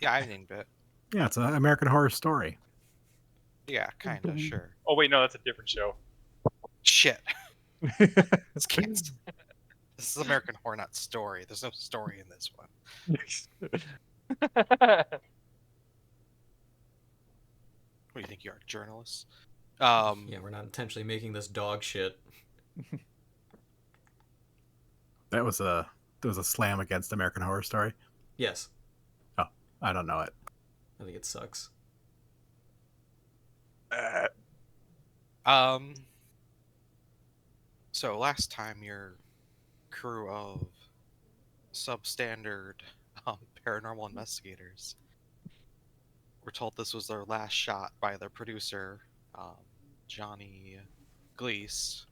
Yeah, I named it. Yeah, it's an American Horror Story. Yeah, kinda, sure. Oh wait, no, that's a different show. Shit. It's canceled. This is American Horror, not Story. There's no story in this one. What do you think you are, journalists? Yeah, we're not intentionally making this dog shit. There was a slam against American Horror Story. Yes, Oh, I don't know it. I think it sucks. So last time your crew of substandard paranormal investigators were told this was their last shot by their producer, Johnny Gleese,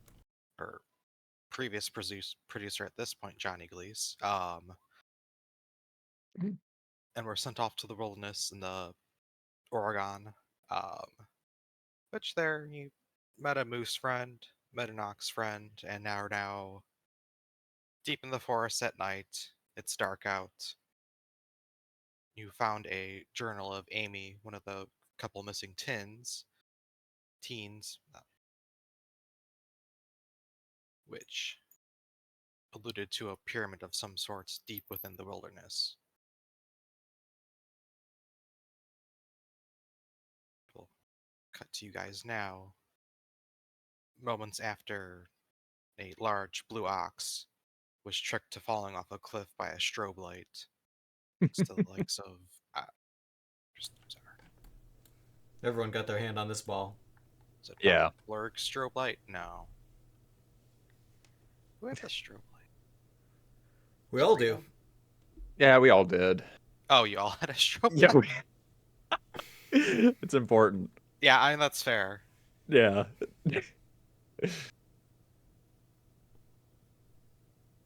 or previous producer at this point, Johnny Gleese, and were sent off to the wilderness in the Oregon, um, which there you met a moose friend, met an ox friend, and now are now deep in the forest at night. It's dark out. You found a journal of Amy, one of the couple missing teens, which alluded to a pyramid of some sorts deep within the wilderness. We'll cut to you guys now, moments after a large blue ox was tricked to falling off a cliff by a strobe light. It's the likes of. Sorry. Everyone got their hand on this ball. Is it Yeah. Blurg strobe light? No. Who had the strobe light? We all do. Yeah, we all did. Oh, you all had a strobe Yeah, light? it's important. Yeah, I mean, that's fair. Yeah.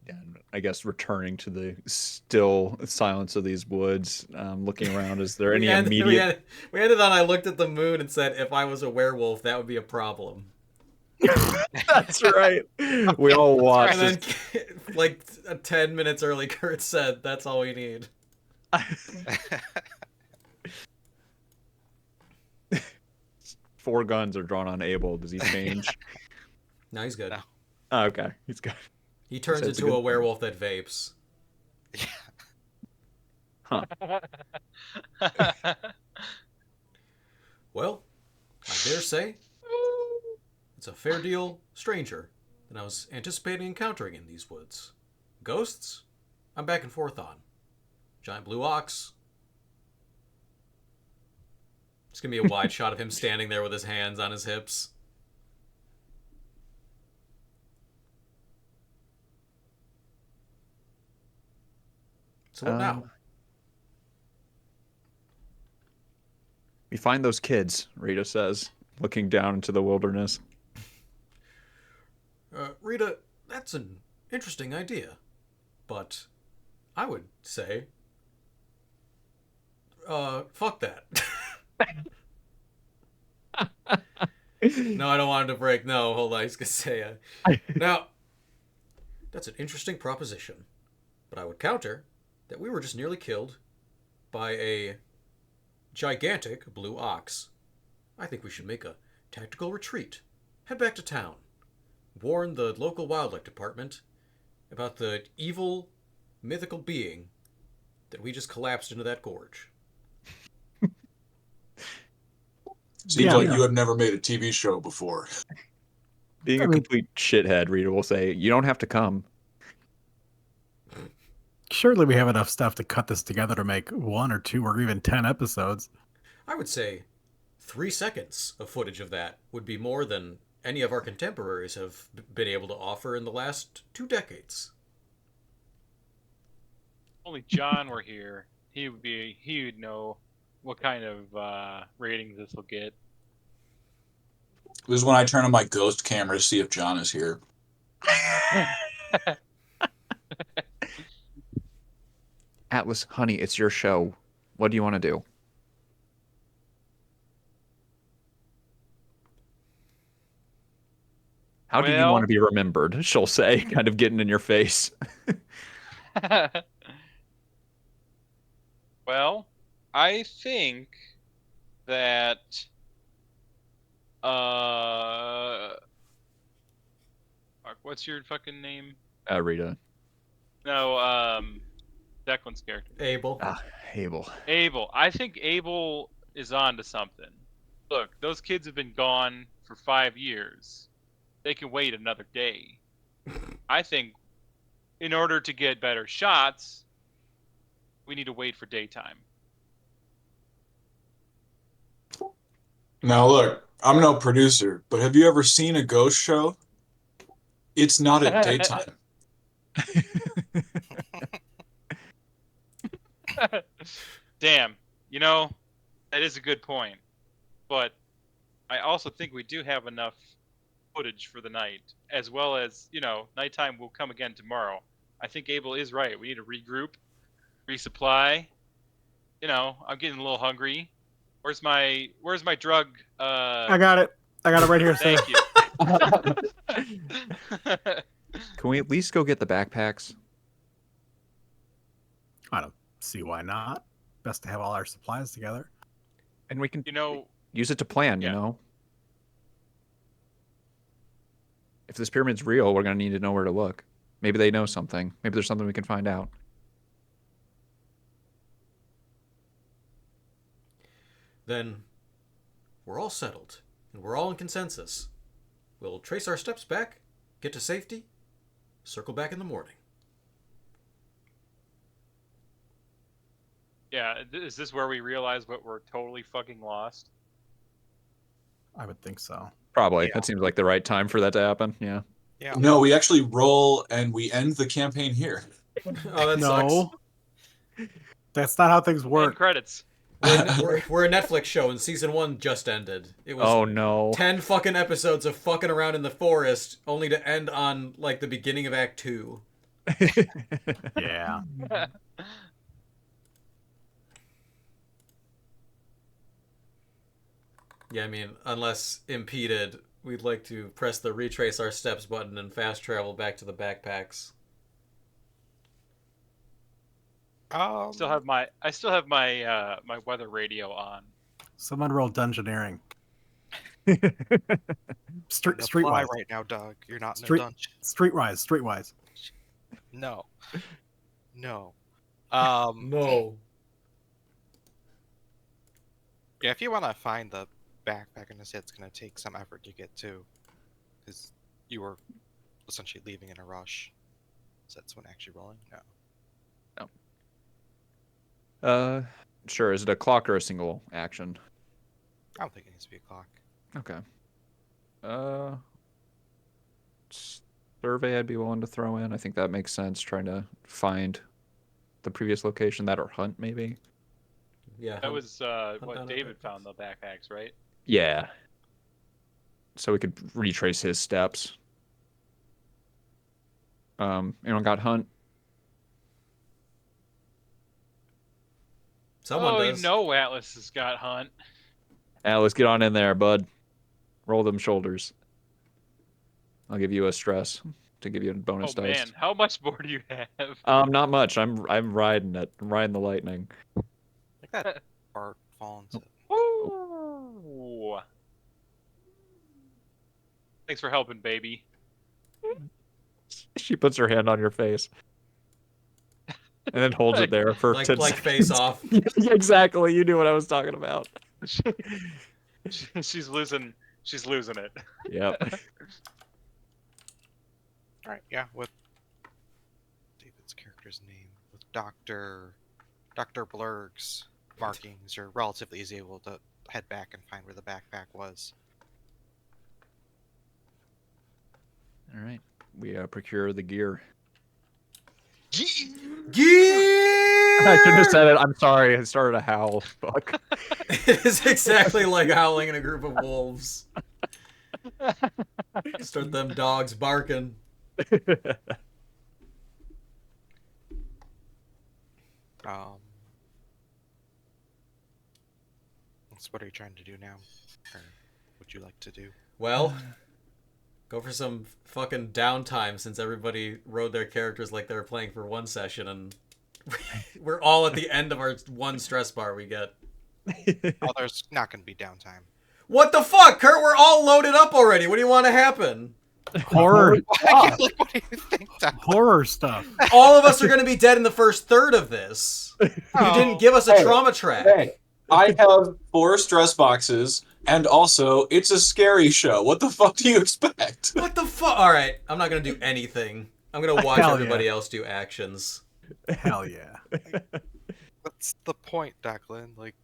And I guess returning to the still silence of these woods, looking around, is there any immediate... We ended on I looked at the moon and said, if I was a werewolf, that would be a problem. That's right. We all watched. And then, like 10 minutes early, Kurt said, that's all we need. 4 guns are drawn on Abel. Does he change? No, he's good. No. Oh, okay, he's good. He turns That's a into good a werewolf that vapes. Huh. Well, I dare say it's a fair deal stranger than I was anticipating encountering in these woods. Ghosts? I'm back and forth on. Giant blue ox. It's gonna be a wide shot of him standing there with his hands on his hips. So what now? We find those kids, Rita says, looking down into the wilderness. Rita, that's an interesting idea. But I would say, fuck that. No, I don't want him to break. No, hold on. He's going to say, now, that's an interesting proposition. But I would counter that we were just nearly killed by a gigantic blue ox. I think we should make a tactical retreat. Head back to town. Warn the local wildlife department about the evil, mythical being that we just collapsed into that gorge. Seems like you have never made a TV show before. Being a complete shithead, Rita will say, you don't have to come. Surely we have enough stuff to cut this together to make 1 or 2 or even 10 episodes. I would say 3 seconds of footage of that would be more than any of our contemporaries have been able to offer in the last 2 decades. Only John were here. He would know what kind of ratings this will get. This is when I turn on my ghost camera to see if John is here. Atlas, honey, it's your show. What do you want to do? How do you want to be remembered? She'll say, kind of getting in your face. Well, I think that fuck, what's your fucking name? Rita. No, Declan's character. Abel. Ah, Abel. Abel. I think Abel is on to something. Look, those kids have been gone for 5 years. They can wait another day. I think in order to get better shots, we need to wait for daytime. Now look, I'm no producer, but have you ever seen a ghost show? It's not at daytime. Damn. That is a good point. But I also think we do have enough footage for the night, as well as, nighttime will come again tomorrow. I think Abel is right. We need to regroup, resupply. I'm getting a little hungry. Where's my drug? I got it. I got it right here, sir. Thank you. Can we at least go get the backpacks? I don't see why not. Best to have all our supplies together. And we can You use it to plan, Yeah. you know? If this pyramid's real, we're going to need to know where to look. Maybe they know something. Maybe there's something we can find out. Then we're all settled, and we're all in consensus. We'll trace our steps back, get to safety, circle back in the morning. Yeah, is this where we realize what we're totally fucking lost? I would think so. Probably. Yeah. That seems like the right time for that to happen. Yeah. Yeah. No, we actually roll and we end the campaign here. Oh, that sucks. No. That's not how things End work. credits. We're a Netflix show, and season 1 just ended. It was Oh, no. 10 fucking episodes of fucking around in the forest, only to end on, like, the beginning of Act 2. Yeah. Yeah, I mean, unless impeded, we'd like to press the retrace our steps button and fast travel back to the backpacks. I still have my my weather radio on. Someone roll dungeoneering. You're in a fly Streetwise. right now, Doug. You're not in Street- a dungeon. Streetwise. No. No. No. Yeah, if you want to find the backpack, and it's going to take some effort to get to, because you were essentially leaving in a rush. So that's when actually rolling? No. Sure. Is it a clock or a single action? I don't think it needs to be a clock. Okay. Survey I'd be willing to throw in. I think that makes sense. Trying to find the previous location, that or hunt maybe. Yeah. That was down what the David backpacks. found the backpacks, right? Yeah. So we could retrace his steps. Anyone got hunt? Someone oh, does. Atlas has got hunt. Alice, get on in there, bud. Roll them shoulders. I'll give you a stress to give you a bonus Oh dice. man, how much more do you have? Not much. I'm riding it. I'm riding the lightning. Like that part falling to... Woo! Thanks for helping, baby. She puts her hand on your face. And then holds it there for Like 10 like seconds. face off. Yeah, exactly. You knew what I was talking about. She's losing it. Yep. Alright, yeah, with David's character's name, with Dr. Blurg's markings, you're relatively easy able to head back and find where the backpack was. All right. We procure the gear. Gear! I should have said it. I'm sorry. I started a howl. Fuck. It is exactly like howling in a group of wolves. Start them dogs barking. So what are you trying to do now? Or would you like to do? Well, go for some fucking downtime since everybody rode their characters like they were playing for one session and We're all at the end of our one stress bar we get. Oh, there's not going to be downtime. What the fuck, Kurt? We're all loaded up already. What do you want to happen? Horror, Like, what do you think, Declan? horror stuff. All of us are going to be dead in the first third of this. You didn't give us a Hey, trauma track. Hey, I have 4 stress boxes, and also it's a scary show. What the fuck do you expect? What the fuck? All right, I'm not going to do anything. I'm going to watch Hell everybody yeah. else do actions. Hell yeah. That's the point, Declan. Like,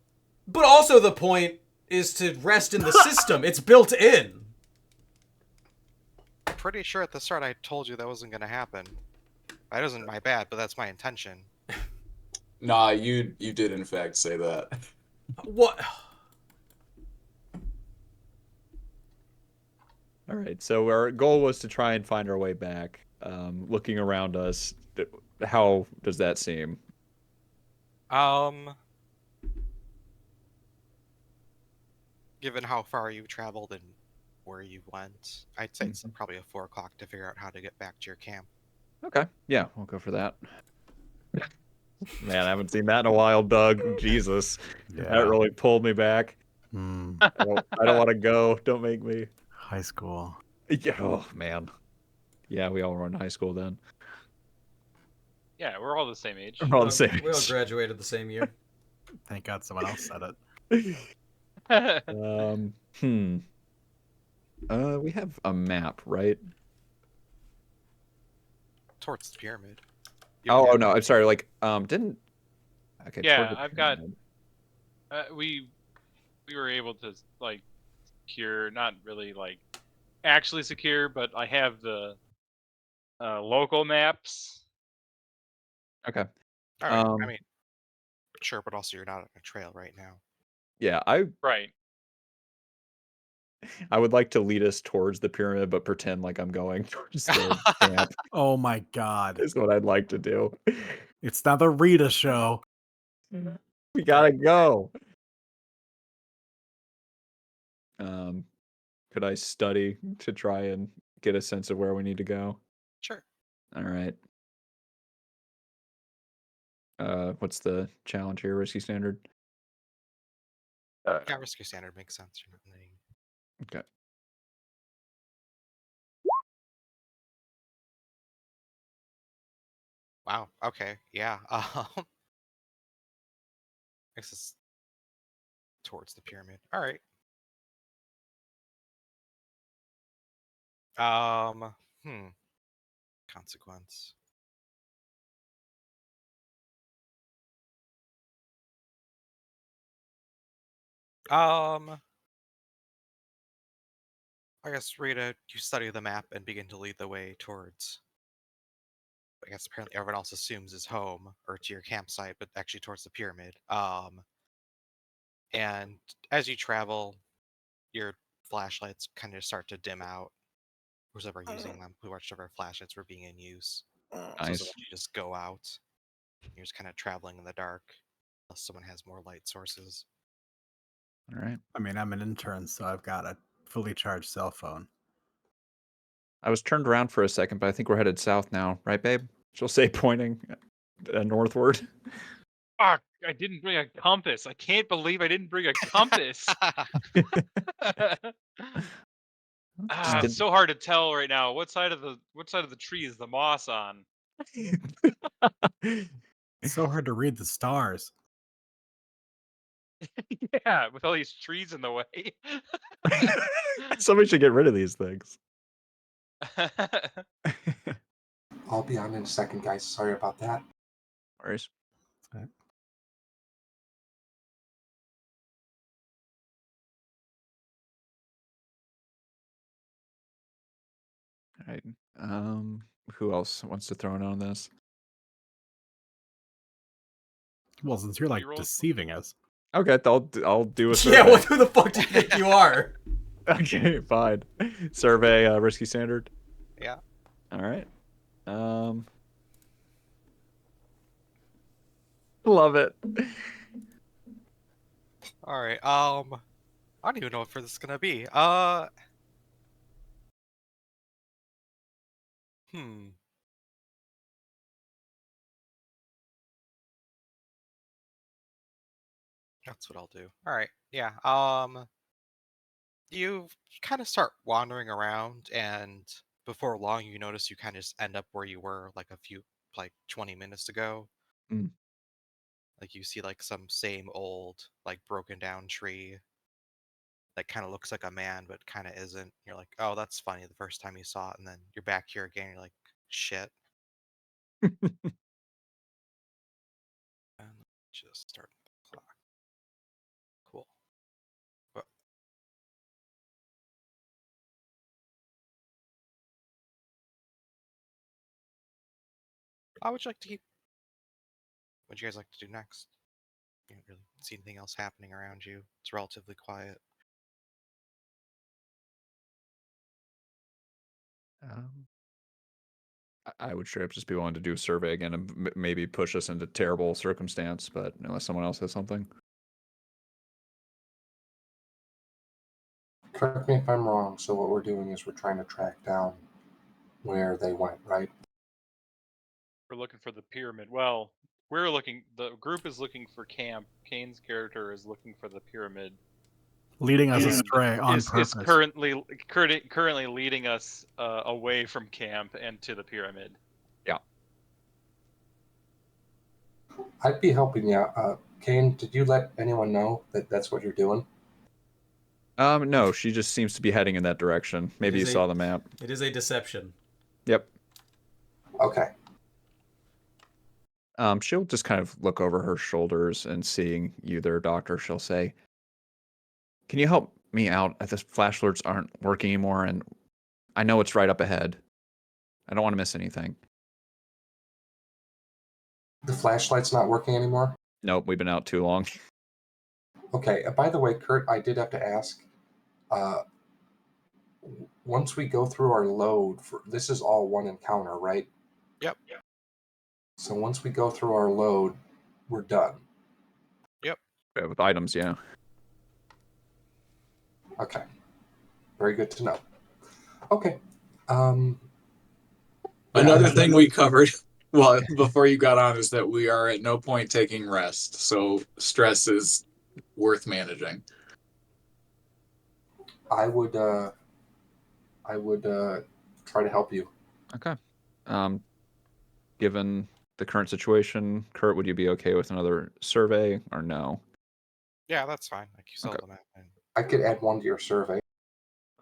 But also the point is to rest in the system. It's built in. pretty sure at the start I told you that wasn't going to happen. That isn't my bad, but that's my intention. Nah, you did in fact say that. What? All right, so our goal was to try and find our way back. Looking around us, how does that seem? Given how far you traveled and where you went, I'd say it's Mhm. probably a 4 o'clock to figure out how to get back to your camp. Okay, yeah, we'll go for that. Man, I haven't seen that in a while, Doug. Jesus, that Yeah. really pulled me back. Hmm. I don't want to go. Don't make me. High school. Yeah, oh man. Yeah, we all were in high school then. Yeah, we're all the same age. We're all the same. We all age. graduated the same year. Thank God someone else said it. Hmm. We have a map, right? Towards the pyramid. You don't Oh have- no, I'm sorry. Like, didn't. Okay. Yeah, toward the I've got- pyramid. we were able to like secure, not really like actually secure, but I have the local maps. Okay. All right. Um, I mean, sure, but also you're not on a trail right now. Yeah, I Right. would like to lead us towards the pyramid, but pretend like I'm going towards the camp. Oh my God. Is what I'd like to do. It's not the Rita show. We gotta go. Could I study to try and get a sense of where we need to go? Sure. All right. What's the challenge here? Risky standard. Yeah, risk your standard makes sense. You're not letting- Okay. Wow. Okay. Yeah. This is towards the pyramid. All right. Hmm. Consequence. I guess Rita, you study the map and begin to lead the way towards. I guess apparently everyone else assumes is home or to your campsite, but actually towards the pyramid. And as you travel, your flashlights kind of start to dim out. Who's ever using them, whichever flashlights were being in use. So Nice. you just go out. You're just kind of traveling in the dark, unless someone has more light sources. All right. I mean, I'm an intern, so I've got a fully charged cell phone. I was turned around for a second, but I think we're headed south now, right, babe? She'll say pointing northward. Fuck! I didn't bring a compass. I can't believe I didn't bring a compass. Just It's so hard to tell right now. What side of the tree is the moss on? It's so hard to read the stars. Yeah, with all these trees in the way. Somebody should get rid of these things. I'll be on in a second, guys. Sorry about that. Worries. Alright. All right. Who else wants to throw in on this? Well, since you're like You roll- deceiving us. Okay, I'll do a Yeah, survey. what? Who the fuck do you think you are? Okay, fine. Survey risky standard. Yeah. All right. Love it. All right. I don't even know what this is gonna be. Hmm. That's what I'll do. All right. Yeah. You kind of start wandering around, and before long, you notice you kind of just end up where you were like 20 minutes ago. Mm. Like you see like some same old like broken down tree that kind of looks like a man, but kind of isn't. You're like, oh, that's funny. The first time you saw it, and then you're back here again. You're like, shit. And just start the clock. Cool. Well, how would you like to keep? What would you guys like to do next? You don't really see anything else happening around you. It's relatively quiet. I would straight up just be willing to do a survey again and maybe push us into terrible circumstance, but unless someone else has something. Correct me if I'm wrong. So what we're doing is we're trying to track down where they went, right? We're looking for the pyramid. Well, we're looking. The group is looking for camp. Kane's character is looking for the pyramid. Leading us And astray on is purpose. currently leading us away from camp and to the pyramid. I'd be helping you. Kane, did you let anyone know that that's what you're doing? No, she just seems to be heading in that direction. Maybe you saw the map. It is a deception. Yep. Okay. She'll just kind of look over her shoulders and seeing you there, Doctor, she'll say, "Can you help me out? The flash alerts aren't working anymore, and I know it's right up ahead. I don't want to miss anything." The flashlight's not working anymore? Nope, we've been out too long. Okay. By the way, Kurt, I did have to ask. Once we go through our load, this is all one encounter, right? Yep. So once we go through our load, we're done. Yep. Yeah, with items, yeah. Okay. Very good to know. Okay. Another thing we covered well before you got on is that we are at no point taking rest, so stress is worth managing. I would try to help you. Okay. Given the current situation, Kurt, would you be okay with another survey or no? Yeah, that's fine. Like you saw Okay. the map. And I could add one to your survey.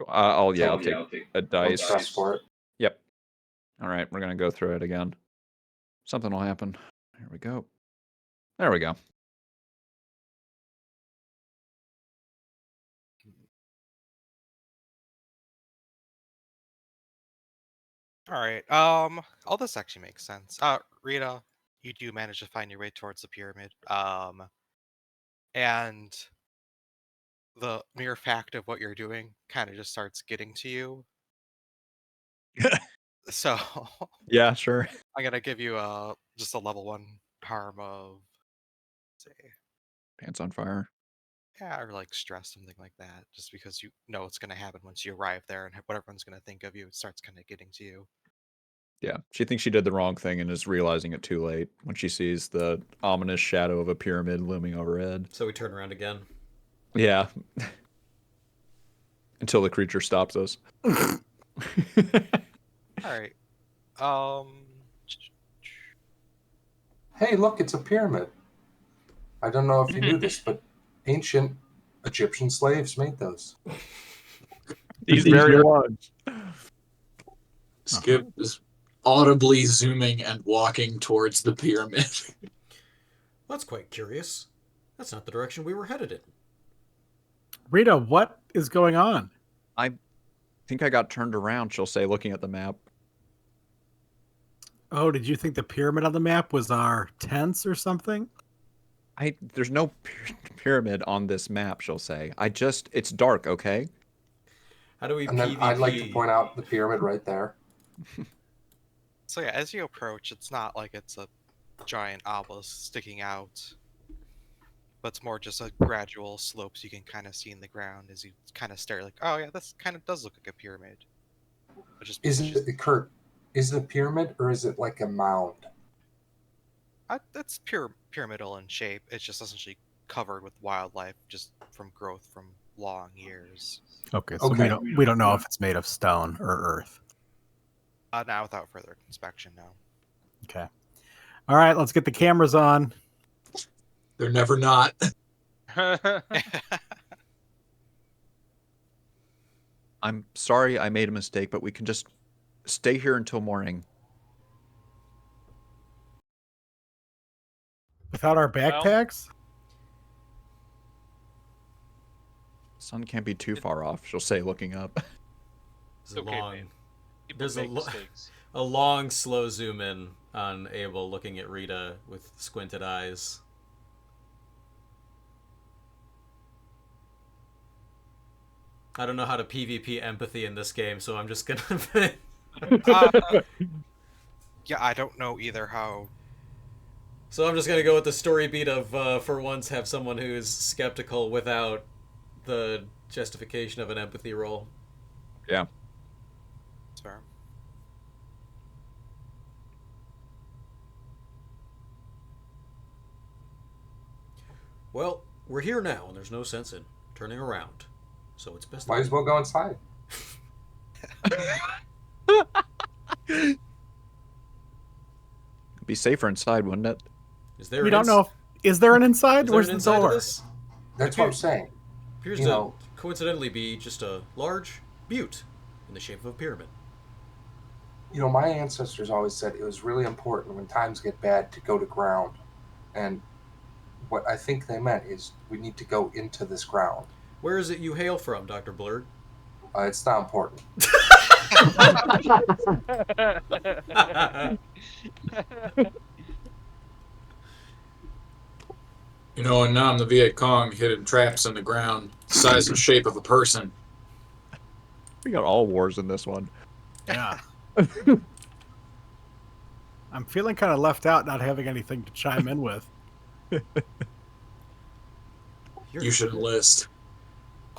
I'll take a One dice. stress for it. Yep. All right, we're gonna go through it again. Something will happen. Here we go. There we go. all right. All this actually makes sense. Rita, you do manage to find your way towards the pyramid. And the mere fact of what you're doing kind of just starts getting to you. So Yeah, sure. I'm gonna give you just a level 1 harm of, say, Pants on fire. yeah, or like stress, something like that. Just because you know it's gonna happen once you arrive there, and what everyone's gonna think of you, it starts kind of getting to you. Yeah, she thinks she did the wrong thing and is realizing it too late when she sees the ominous shadow of a pyramid looming overhead. So we turn around again. Yeah. Until the creature stops us. All right. Hey, look, it's a pyramid. I don't know if you knew this, but ancient Egyptian slaves made those. These very ones. Skip is audibly zooming and walking towards the pyramid. That's quite curious. That's not the direction we were headed in. Rita, what is going on? I think I got turned around, she'll say, looking at the map. Oh, did you think the pyramid on the map was our tents or something? There's no pyramid on this map, she'll say. It's dark, okay? How do we And then PvP? I'd like to point out the pyramid right there. So yeah, as you approach, it's not like it's a giant obelisk sticking out, but it's more just a gradual slopes you can kind of see in the ground as you kind of stare. Like, oh yeah, this kind of does look like a pyramid. Kurt? Is it a pyramid or is it like a mound? It's pyramidal in shape. It's just essentially covered with wildlife just from growth from long years. Okay, so Okay. we don't know if it's made of stone or earth. Now, without further inspection, no. Okay. All right, let's get the cameras on. They're never not. I'm sorry I made a mistake, but we can just stay here until morning. Without our backpacks? Sun can't be too far off, she'll say, looking up. It's a okay, long, babe. People There's a make lo- mistakes. a long, slow zoom in on Abel looking at Rita with squinted eyes. I don't know how to PvP empathy in this game, so I'm just gonna. Yeah, I don't know either how. So I'm just gonna go with the story beat of for once have someone who's skeptical without the justification of an empathy roll. Yeah. It's fair. Well, we're here now, and there's no sense in turning around. So it's best. Might as well go inside. Be safer inside, wouldn't it? Is there? We don't know if is there an inside? Is there Where's an the inside door? to this? That's what I'm saying. Appears You to know- coincidentally be just a large butte in the shape of a pyramid. You know, my ancestors always said it was really important when times get bad to go to ground. And what I think they meant is we need to go into this ground. Where is it you hail from, Dr. Blurred? It's not important. You know, in Nam, the Viet Cong hidden traps in the ground, size and shape of a person. We got all wars in this one. Yeah. I'm feeling kind of left out not having anything to chime in with. You should enlist.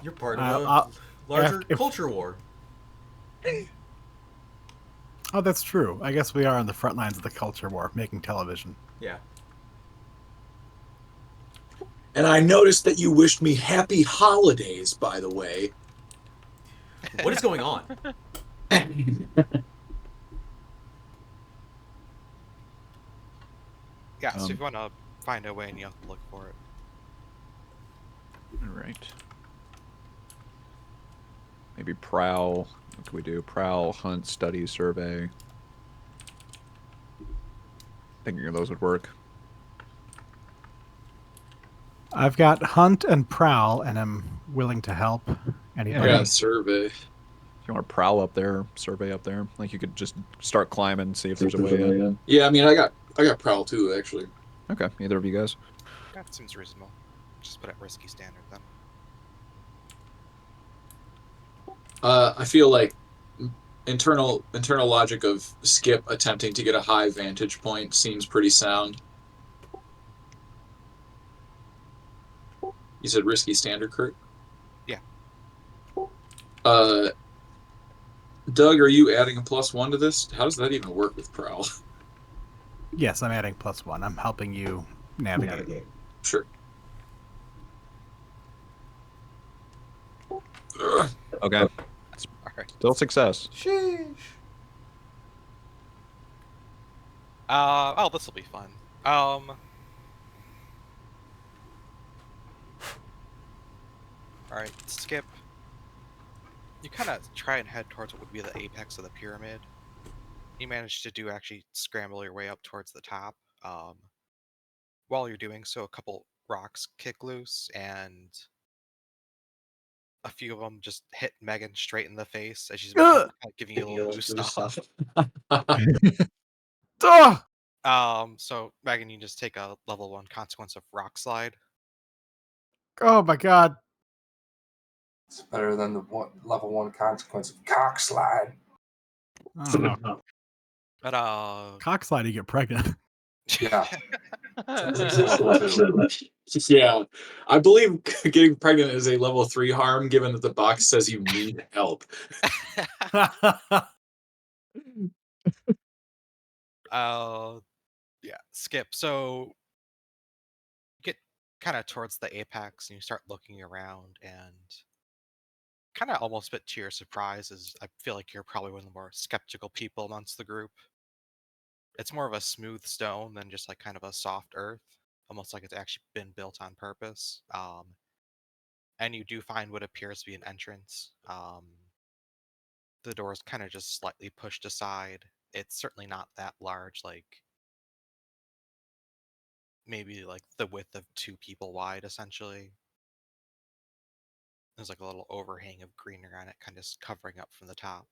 You're part of I'll- a larger if- culture war. Oh, that's true. I guess we are on the front lines of the culture war, making television. Yeah. And I noticed that you wished me happy holidays, by the way. What is going on? Yeah, so if you want to find a way and you have to look for it. All right. Maybe prowl. What can we do? Prowl, hunt, study, survey. Thinking those would work. I've got hunt and prowl, and I'm willing to help anybody. Yeah, survey. If you want to prowl up there, survey up there, like you could just start climbing and see if there's a way in. Yeah, I mean, I got prowl too, actually. Okay, either of you guys. That seems reasonable. Just put it risky standard then. I feel like internal logic of Skip attempting to get a high vantage point seems pretty sound. You said risky standard, Kurt? Yeah. Doug, are you adding a +1 to this? How does that even work with prowl? Yes, I'm adding +1. I'm helping you navigate. Sure. Okay, Alright. still success. Sheesh. Oh, this will be fun. Alright, Skip. You kind of try and head towards what would be the apex of the pyramid. You manage to actually scramble your way up towards the top. While you're doing so, a couple rocks kick loose, and a few of them just hit Megan straight in the face as she's giving you a little boost off. So Megan, you just take a level 1 consequence of rock slide. Oh my god. It's better than the level 1 consequence of cock slide. Oh, no. But Cockslide, you get pregnant. Yeah. Yeah, I believe getting pregnant is a level 3 harm, given that the box says you need help. yeah, Skip. So get kind of towards the apex, and you start looking around, and kind of almost a bit to your surprise, is I feel like you're probably one of the more skeptical people amongst the group. It's more of a smooth stone than just like kind of a soft earth, almost like it's actually been built on purpose. And you do find what appears to be an entrance. The door is kind of just slightly pushed aside. It's certainly not that large, like maybe like the width of 2 people wide, essentially. There's like a little overhang of greenery on it, kind of covering up from the top.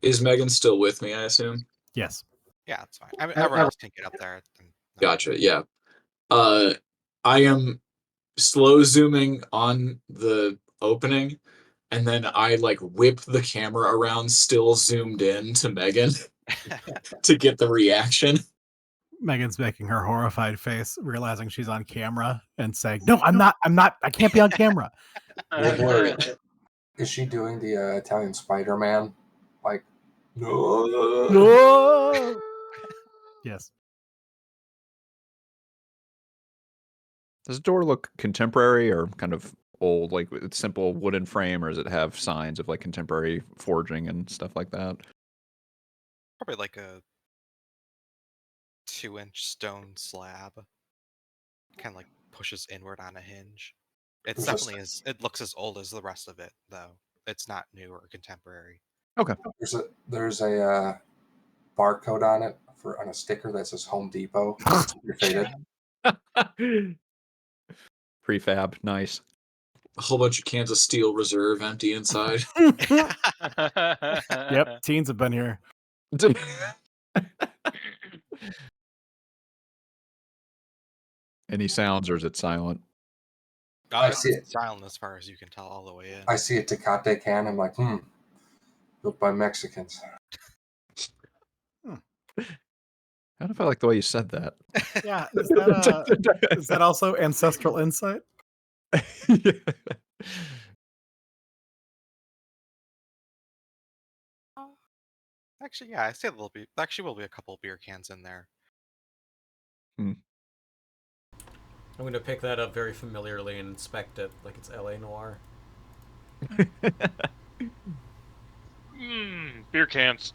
Is Megan still with me, I assume? Yes. Yeah, it's fine. I mean, everyone else can get up there. Gotcha, yeah. I am slow zooming on the opening, and then I like whip the camera around, still zoomed in to Megan to get the reaction. Megan's making her horrified face, realizing she's on camera, and saying, "No, I'm not. I can't be on camera." Is she doing the Italian Spider-Man? Like, no. No! Yes. Does the door look contemporary or kind of old, like with simple wooden frame, or does it have signs of like contemporary forging and stuff like that? Probably like a 2-inch stone slab. Kind of like pushes inward on a hinge. It's There's definitely it looks as old as the rest of it, though. It's not new or contemporary. There's a barcode on it on a sticker that says Home Depot. You're faded. Prefab, nice. A whole bunch of cans of Steel Reserve empty inside. Yep, teens have been here. Any sounds, or is it silent? I see It's it. silent as far as you can tell all the way in. I see a Tecate can. I'm like, built by Mexicans. I don't know if I like the way you said that. Yeah, is that also ancestral insight? Actually, yeah, I say there'll be will be a couple beer cans in there. I'm going to pick that up very familiarly and inspect it like it's LA Noir. Beer cans.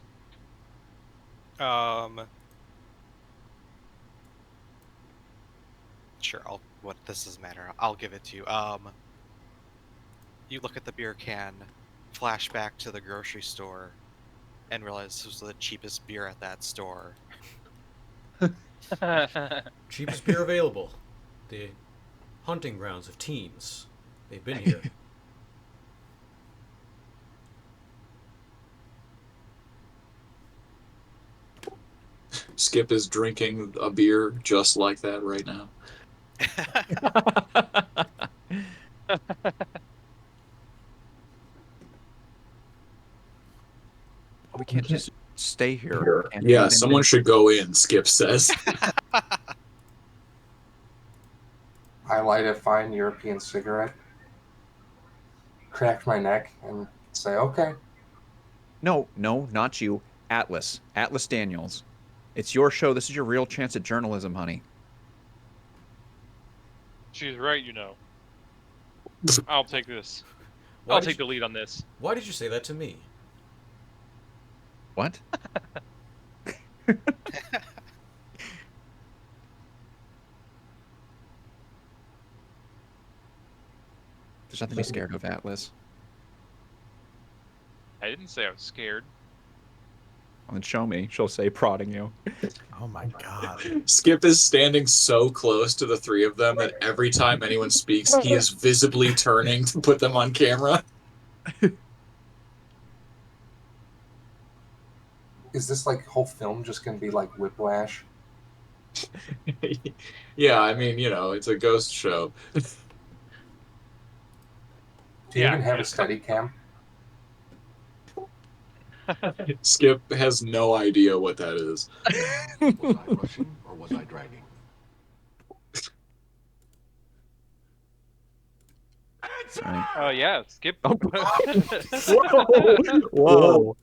Sure, this doesn't matter. I'll give it to you. You look at the beer can, flash back to the grocery store, and realize this was the cheapest beer at that store. Cheapest beer available. The hunting grounds of teens. They've been here. Skip is drinking a beer just like that right now. We can't just stay here. Yeah, someone should go in, Skip says. I light a fine European cigarette, crack my neck, and say, okay. No, not you. Atlas Daniels. It's your show. This is your real chance at journalism, honey. She's right, you know. I'll take this. I'll take the lead on this. Why did you say that to me? What? There's nothing to be scared of, Atlas. I didn't say I was scared. Well, then show me. She'll say, prodding you. Oh my god. Skip is standing so close to the three of them that every time anyone speaks, he is visibly turning to put them on camera. Is this like whole film just going to be like Whiplash? Yeah, I mean, you know, it's a ghost show. Do you even have a steady cam? Skip has no idea what that is. Was I rushing or was I dragging? Right. Oh yeah, Skip. Oh, Whoa. All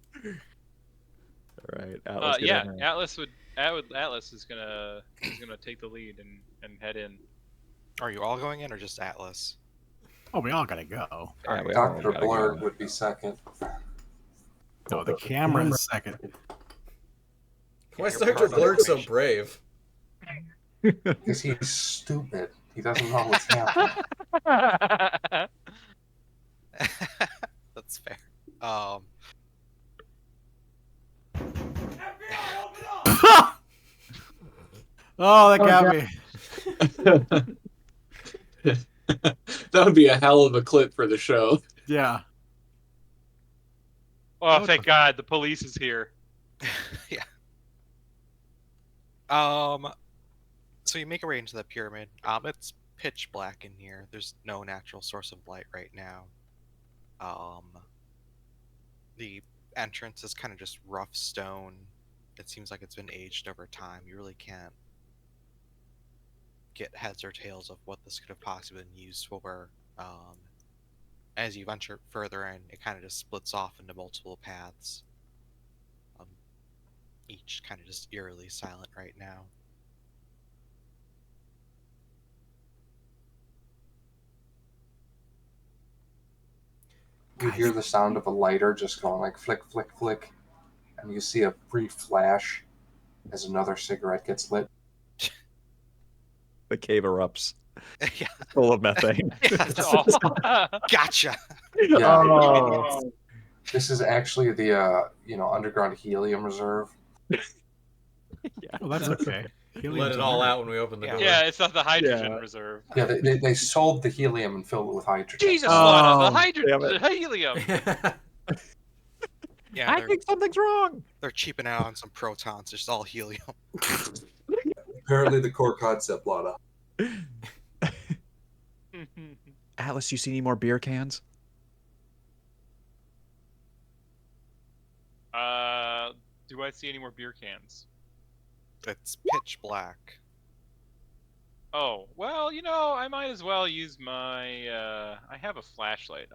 right. Atlas, get Yeah, in there. Atlas is gonna take the lead and head in. Are you all going in or just Atlas? Oh, we all gotta go. Yeah, we all Dr. gotta Blurg go. would be second. No, the camera is second. Why is you're Dr. part of the Blurg so information. brave? Because he's stupid. He doesn't know what's happening. That's fair. Oh, that got me. That would be a hell of a clip for the show. Yeah. Oh, thank God, the police is here. Yeah. So you make your way into the pyramid. It's pitch black in here. There's no natural source of light right now. The entrance is kind of just rough stone. It seems like it's been aged over time. You really can't get heads or tails of what this could have possibly been used for. As you venture further in, it kind of just splits off into multiple paths. Each kind of just eerily silent right now. You hear the sound of a lighter just going like flick, flick, flick, and you see a brief flash as another cigarette gets lit. The cave erupts, Yeah. full of methane. Gotcha. Yeah. Oh. This is actually the underground helium reserve. Well, that's okay. Let it all out when we open the door. Yeah, it's not the hydrogen Yeah. reserve. Yeah, they sold the helium and filled it with hydrogen. Jesus, Oh, Lana, the damn it. helium. Yeah, I think something's wrong. they're cheaping out on some protons. It's all helium. Apparently the core concept, Lana. Atlas, you see any more beer cans? Do I see any more beer cans? It's pitch black. Oh, well, I might as well use my, I have a flashlight.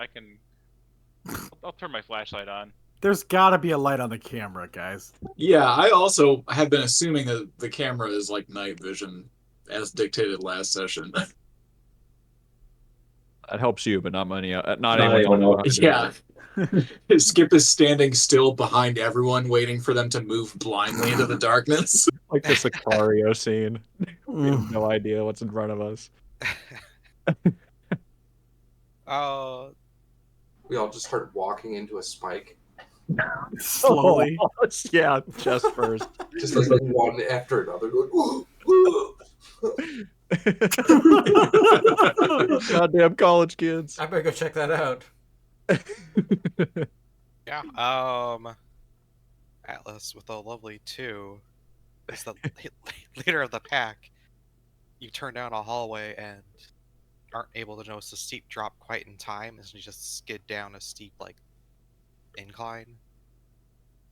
I'll turn my flashlight on. There's gotta be a light on the camera, guys. Yeah, I also have been assuming that the camera is like night vision, as dictated last session. That helps you, but not anyone else. Yeah. Skip is standing still behind everyone, waiting for them to move blindly into the darkness. Like the Sicario scene. We have no idea what's in front of us. We all just start walking into a spike. Slowly. Oh, yeah, chest first. Just like one after another. Going, Goddamn college kids. I better go check that out. Yeah. Atlas with a lovely 2 is the leader of the pack. You turn down a hallway and aren't able to notice the steep drop quite in time as you just skid down a steep incline.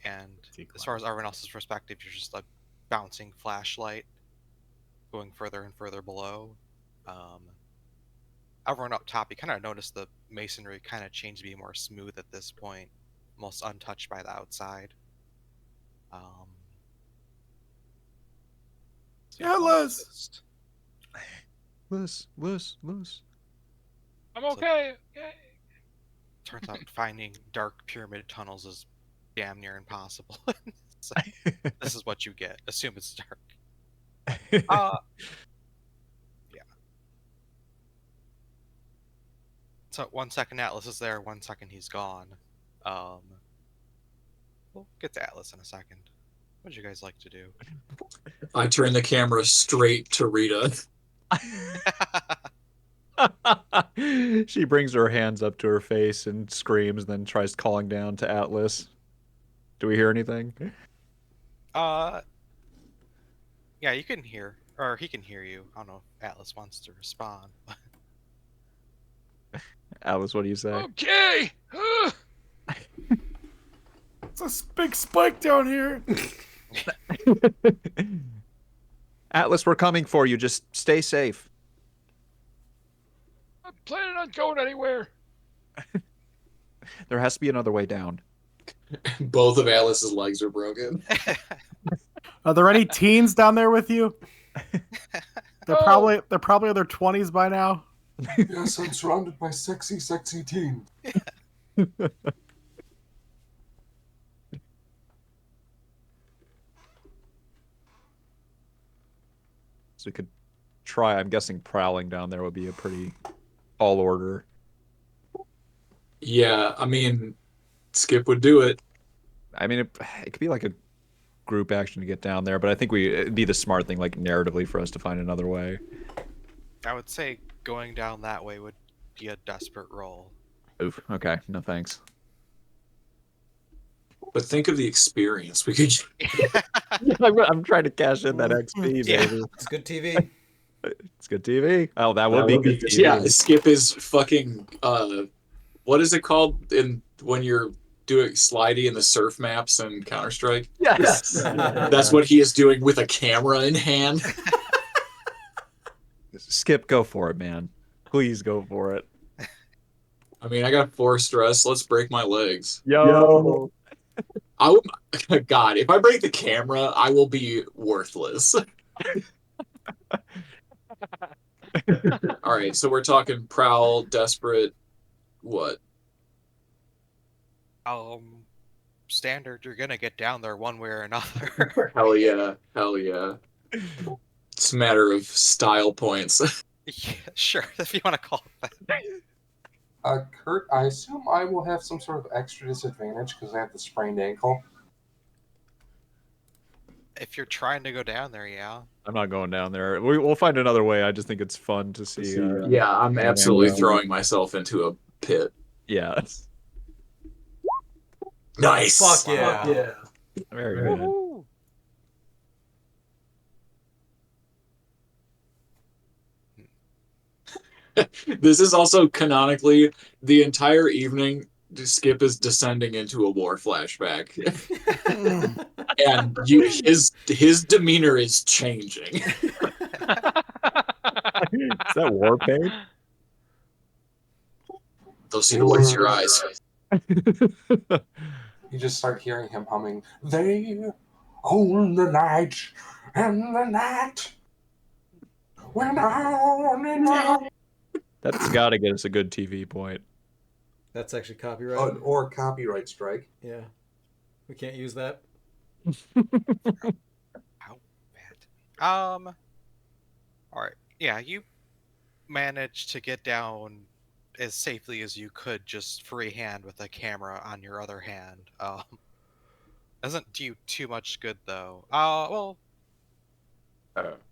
And as far as everyone else's perspective, you're just a bouncing flashlight going further and further below. Everyone up top, you kind of notice the masonry kind of change to be more smooth at this point, almost untouched by the outside. Atlas! Loose. I'm okay. Turns out finding dark pyramid tunnels is damn near impossible. So, this is what you get. Assume it's dark. Yeah. So 1 second Atlas is there, 1 second he's gone. We'll get to Atlas in a second. What would you guys like to do? I turn the camera straight to Rita. She brings her hands up to her face and screams, then tries calling down to Atlas. Do we hear anything? Yeah, you can hear, or he can hear you. I don't know if Atlas wants to respond. Atlas, what do you say? Okay. It's a big spike down here. Atlas, we're coming for you. Just stay safe. I'm planning on going anywhere. There has to be another way down. Both of Alice's legs are broken. Are there any teens down there with you? They're probably in their 20s by now. Yes, I'm surrounded by sexy, sexy teens. So we could try. I'm guessing prowling down there would be a pretty tall order. Yeah, I mean, Skip would do it. I mean, it could be like a group action to get down there, but I think it'd be the smart thing, like narratively, for us to find another way. I would say going down that way would be a desperate roll. Oof. Okay. No thanks. But think of the experience we could. I'm trying to cash in that XP, Yeah. baby. It's good TV. It's good TV. Oh, that would be good TV. Yeah, Skip is fucking. What is it called when you're doing slidey in the surf maps and Counter Strike? Yes. That's what he is doing with a camera in hand. Skip, go for it, man. Please go for it. I mean, I got 4 stress. Let's break my legs. Yo. God, if I break the camera, I will be worthless. All right, so we're talking prowl, desperate, what? Standard, you're gonna get down there one way or another. Hell yeah, hell yeah. It's a matter of style points. Yeah, sure, if you want to call it that. Kurt, I assume I will have some sort of extra disadvantage because I have the sprained ankle. If you're trying to go down there, yeah. I'm not going down there. We'll find another way. I just think it's fun to see. Yeah, I'm absolutely throwing myself into a pit. Yeah. Nice. Fuck yeah. Very good. Woohoo! This is also canonically the entire evening. Skip is descending into a war flashback, and his demeanor is changing. Is that war paint? They'll see the whites of your eyes. You just start hearing him humming, "They own the night, and the night when I That's got to get us a good TV point. That's actually copyright. or copyright strike." Yeah. We can't use that. How bad? All right. Yeah, you managed to get down as safely as you could, just freehand with a camera on your other hand. Doesn't do you too much good though. Well,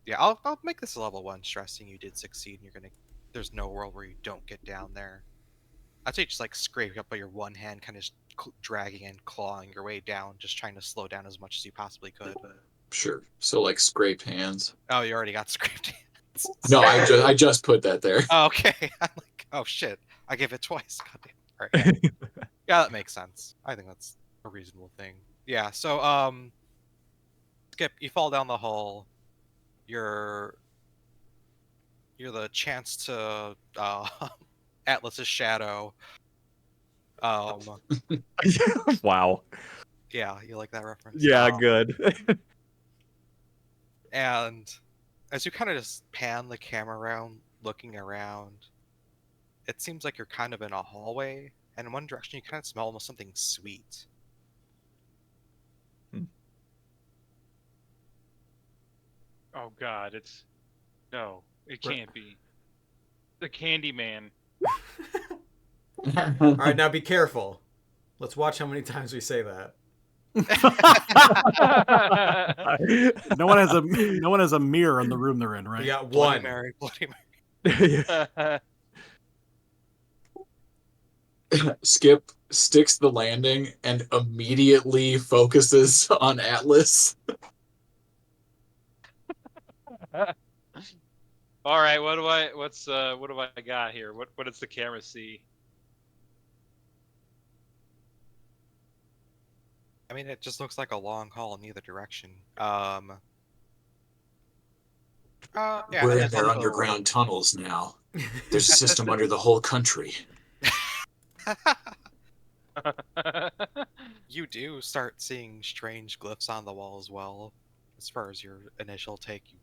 yeah, I'll make this a level 1, stressing you did succeed. And there's no world where you don't get down there. I'd say just like scrape up by your one hand, kind of just dragging and clawing your way down, just trying to slow down as much as you possibly could. Sure. So like scraped hands. Oh, you already got scraped hands. No, I just put that there. Oh, okay. I'm like, oh shit, I gave it twice. Goddamn. All right. Yeah, that makes sense. I think that's a reasonable thing. Yeah. So, Skip, you fall down the hole. You're the chance to Atlas's shadow. Wow. Yeah, you like that reference? Yeah, good. And as you kind of just pan the camera around, looking around, it seems like you're kind of in a hallway, and in one direction you kind of smell almost something sweet. Oh god, no, it can't be. The Candyman. All right, now be careful. Let's watch how many times we say that. No one has a mirror in the room they're in, right? We got Bloody one. Mary, Bloody Mary. Skip sticks the landing and immediately focuses on Atlas. All right, what do I got here? What does the camera see? I mean, it just looks like a long hall in either direction. Yeah, We're and in their also- underground tunnels now. There's a system under the whole country. You do start seeing strange glyphs on the wall as well. As far as your initial take, you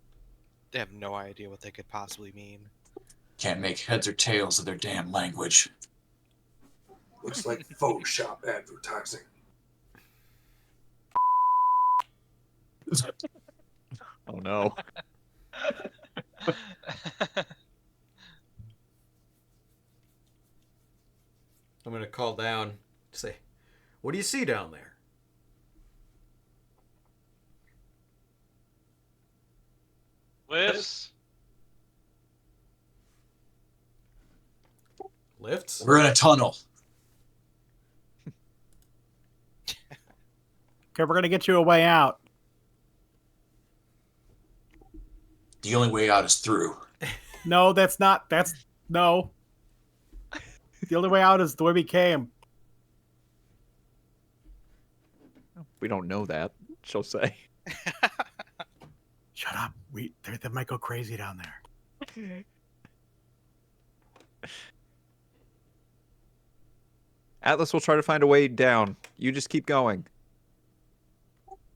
They have no idea what they could possibly mean. Can't make heads or tails of their damn language. Looks like faux shop advertising. Oh no. I'm gonna call down. Say, what do you see down there? Lifts. Lifts? We're in a tunnel. Okay, we're gonna get you a way out. The only way out is through. No, that's not. That's no. The only way out is the way we came. We don't know that, she'll say. Shut up. They might go crazy down there. Atlas will try to find a way down. You just keep going.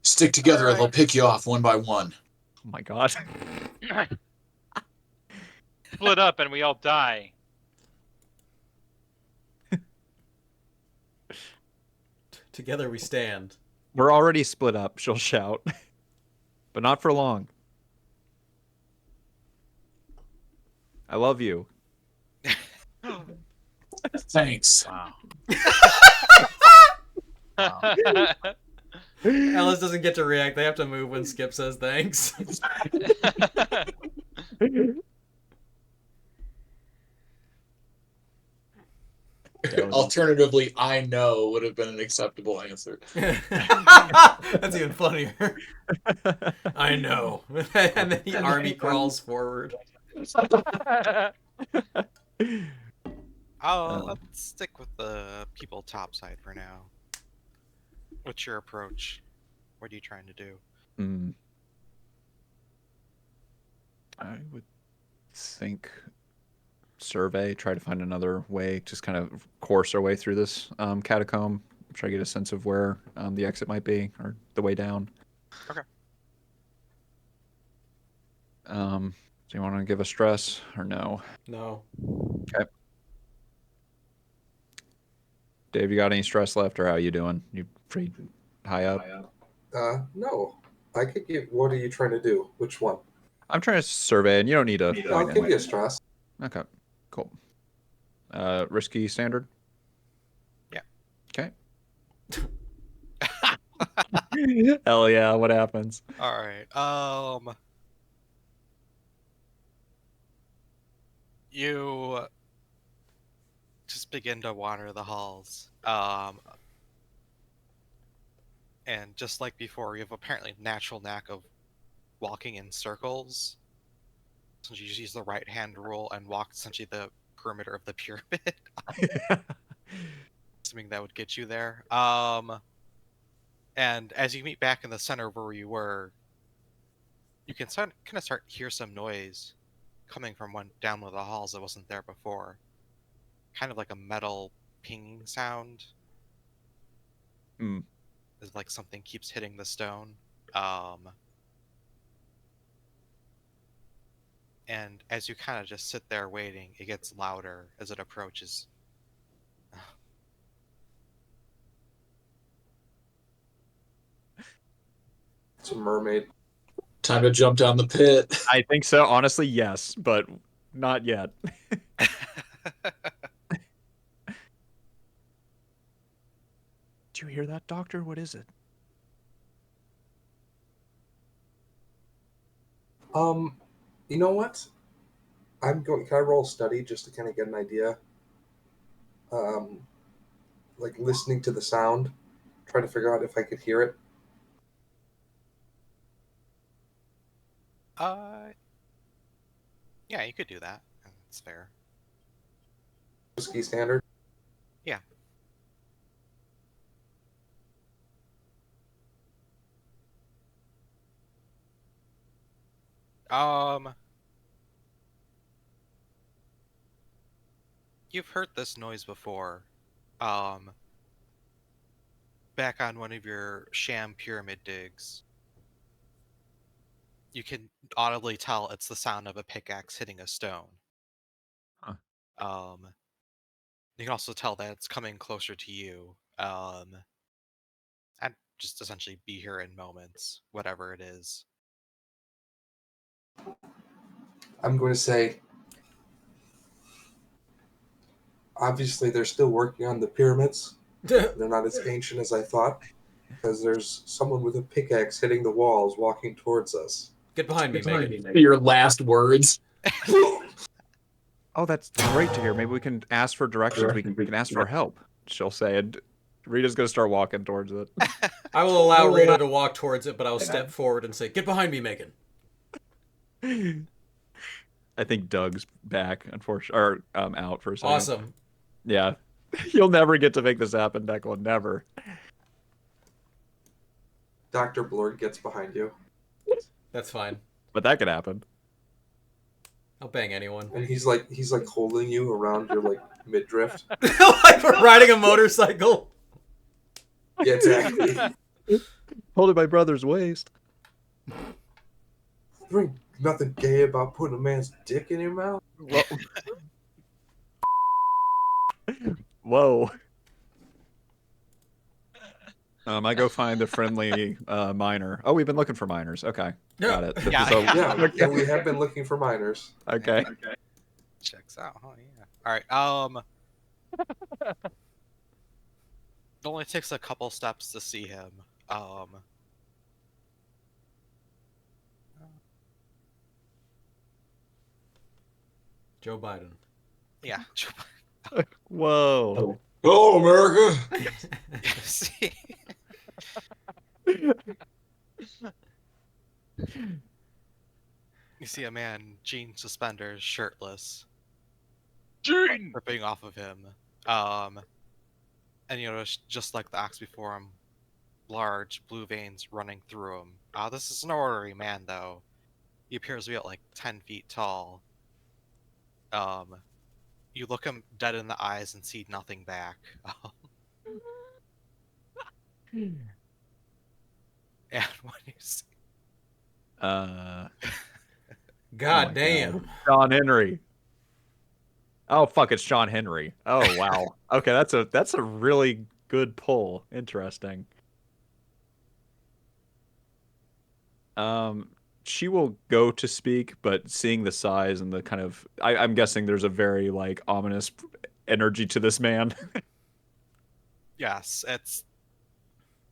Stick together and they'll Alright. pick you off one by one. Oh my god. Split up and we all die. Together we stand. We're already split up, she'll shout. But not for long. I love you. Thanks. Wow. Alice doesn't get to react. They have to move when Skip says thanks. Alternatively, I know would have been an acceptable answer. That's even funnier. I know. And then the army crawls forward. Let's stick with the people topside for now. What's your approach? What are you trying to do? I would think survey, try to find another way, just kind of course our way through this catacomb, try to get a sense of where the exit might be or the way down. Okay. Do you want to give a stress or no? No. Okay. Dave, you got any stress left, or how you doing? You pretty high up? No. I could give. What are you trying to do? Which one? I'm trying to survey, and you don't need to. I'll give you a stress. Okay, cool. Risky standard? Yeah. Okay. Hell yeah, what happens? Alright, you just begin to wander the halls. And just like before, you have apparently natural knack of walking in circles. Since you just use the right hand rule and walk essentially the perimeter of the pyramid. Assuming that would get you there. And as you meet back in the center where you were, you can kind of start hear some noise coming from down one of the halls that wasn't there before. Kind of like a metal pinging sound. It's like something keeps hitting the stone. And as you kind of just sit there waiting, it gets louder as it approaches. It's a mermaid. Time to jump down the pit. I think so. Honestly, yes, but not yet. Do you hear that, Doctor? What is it? You know what? I'm going. Can I roll study just to kind of get an idea? Like listening to the sound, try to figure out if I could hear it. Yeah, you could do that. That's fair. Whiskey standard. Yeah. You've heard this noise before. Back on one of your sham pyramid digs. you can audibly tell it's the sound of a pickaxe hitting a stone. Huh. You can also tell that it's coming closer to you. And just essentially be here in moments, whatever it is. I'm going to say, obviously, they're still working on the pyramids. They're not as ancient as I thought, because there's someone with a pickaxe hitting the walls walking towards us. Get behind me, Megan. Your last words. Oh, that's great to hear. Maybe we can ask for directions. We can ask for help. She'll say, and Rita's gonna start walking towards it. I will allow Rita to walk towards it, but I will step forward and say, "Get behind me, Megan." I think Doug's back, unfortunately, or out for a second. Awesome. Yeah, you'll never get to make this happen, Declan. Never. Dr. Blord gets behind you, That's fine. But that could happen. I'll bang anyone. and he's like holding you around your like midriff. Like we're riding a motorcycle. Yeah, exactly. Holding my brother's waist. There ain't nothing gay about putting a man's dick in your mouth. Whoa. I go find the friendly miner. Oh, we've been looking for miners. Okay, got it. Yeah. So, Yeah, we have been looking for miners. okay. Checks out. Oh yeah. All right. It only takes a couple steps to see him. Joe Biden. Yeah. Whoa. Oh, America! See? You see a man, jean suspenders, shirtless, ripping off of him. And you notice, just like the axe before him, large blue veins running through him. This is an ordinary man, though. He appears to be at like 10 feet tall. You look him dead in the eyes and see nothing back. And when you see... God damn. John Henry. Oh fuck, it's John Henry. Oh wow. Okay, that's a really good pull. Interesting. She will go to speak, but seeing the size and the kind of I'm guessing there's a very like ominous energy to this man. Yes, it's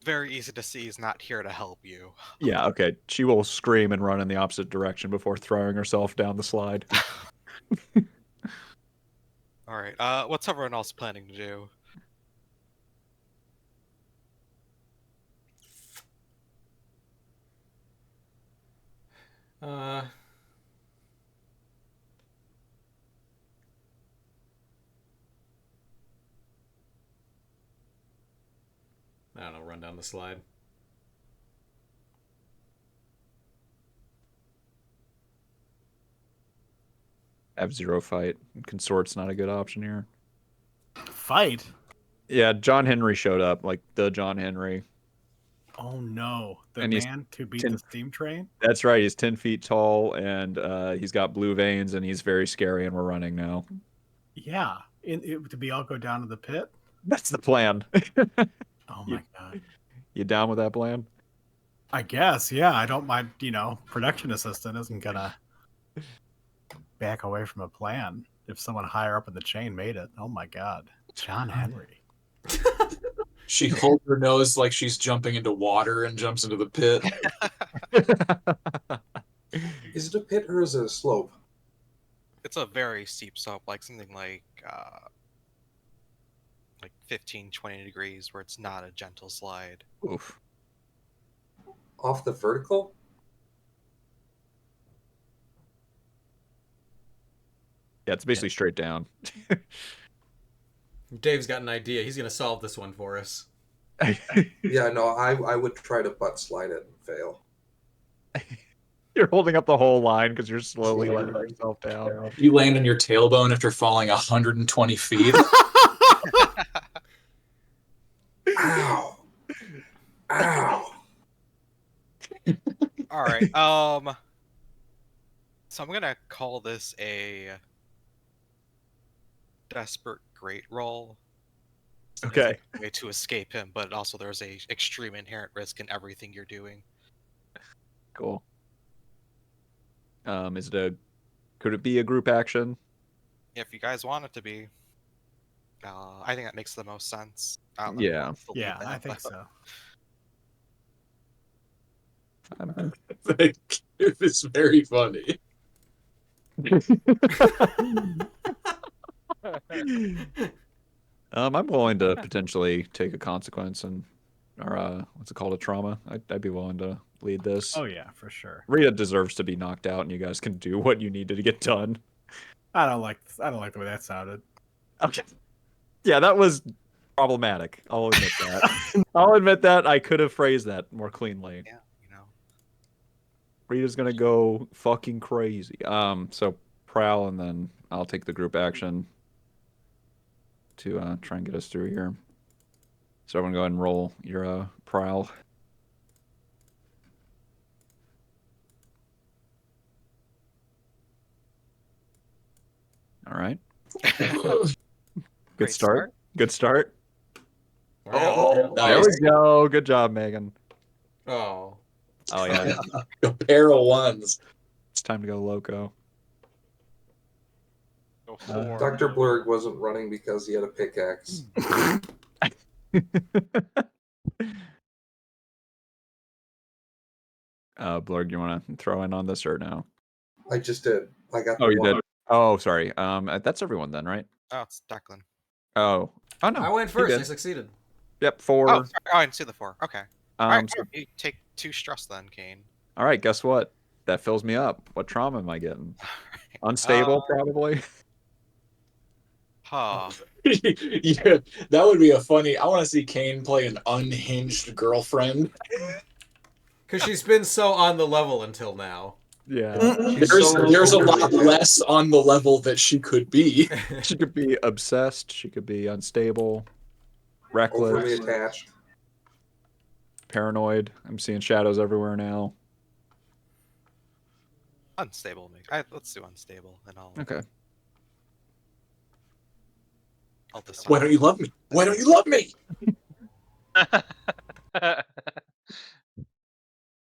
very easy to see he's not here to help you. Yeah, okay. She will scream and run in the opposite direction before throwing herself down the slide. Alright, what's everyone else planning to do? I don't know, run down the slide. F-Zero fight. Consort's not a good option here. Fight? Yeah, John Henry showed up, like the John Henry. Oh no, the And he's man to beat 10 the steam train? That's right. He's 10 feet tall, and he's got blue veins, and he's very scary, and we're running now. Yeah. Did we all go down to the pit? That's the plan. Oh my god. You down with that plan? I guess, yeah. I don't mind, production assistant isn't gonna back away from a plan if someone higher up in the chain made it. Oh my god. John Henry. She holds her nose like she's jumping into water and jumps into the pit. Is it a pit or is it a slope? It's a very steep slope, like something like 15, 20 degrees, where it's not a gentle slide. Oof. Off the vertical? Yeah, it's basically straight down. Dave's got an idea. He's gonna solve this one for us. Yeah, no, I would try to butt slide it and fail. You're holding up the whole line because you're slowly letting yourself down. You land on your tailbone after falling 120 feet. Ow. Ow. Alright, So I'm gonna call this a desperate great roll. Okay. It's a way to escape him, but also there's a extreme inherent risk in everything you're doing. Cool. Could it be a group action? If you guys want it to be, I think that makes the most sense. Yeah. Yeah, I think so. It was very funny. I'm willing to potentially take a consequence or what's it called, a trauma. I'd be willing to lead this. Oh yeah, for sure. Rita deserves to be knocked out, and you guys can do what you need to get done. I don't like the way that sounded. Okay. Yeah, that was problematic. I'll admit that. I'll admit that I could have phrased that more cleanly. Yeah, Rita's gonna go fucking crazy. So prowl, and then I'll take the group action to try and get us through here. So everyone go ahead and roll your prowl. All right. Good Great start. Good start. Wow. There we go. Good job, Megan. Oh. Oh yeah. A pair of ones. It's time to go loco. Go for Dr. Blurg wasn't running because he had a pickaxe. Blurg, you want to throw in on this or no? I just did. I got. Oh, the you one. did. Oh, sorry. That's everyone then, right? Oh, it's Declan. Oh no. I went you first. I did. succeeded. Yep, 4. Oh, sorry. Oh, I didn't see the 4. Okay. Alright, So- you take 2 stress then, Kane. all right. Guess what? That fills me up. What trauma am I getting? Unstable, probably. Huh. Yeah, that would be a funny. I want to see Kane play an unhinged girlfriend. Because she's been so on the level until now. Yeah. There's a lot less on the level that she could be. She could be obsessed. She could be unstable, Overly reckless, attached. paranoid. I'm seeing shadows everywhere now. Unstable. Let's do unstable, and Okay. I'll decide. Why don't you love me? Why don't you love me?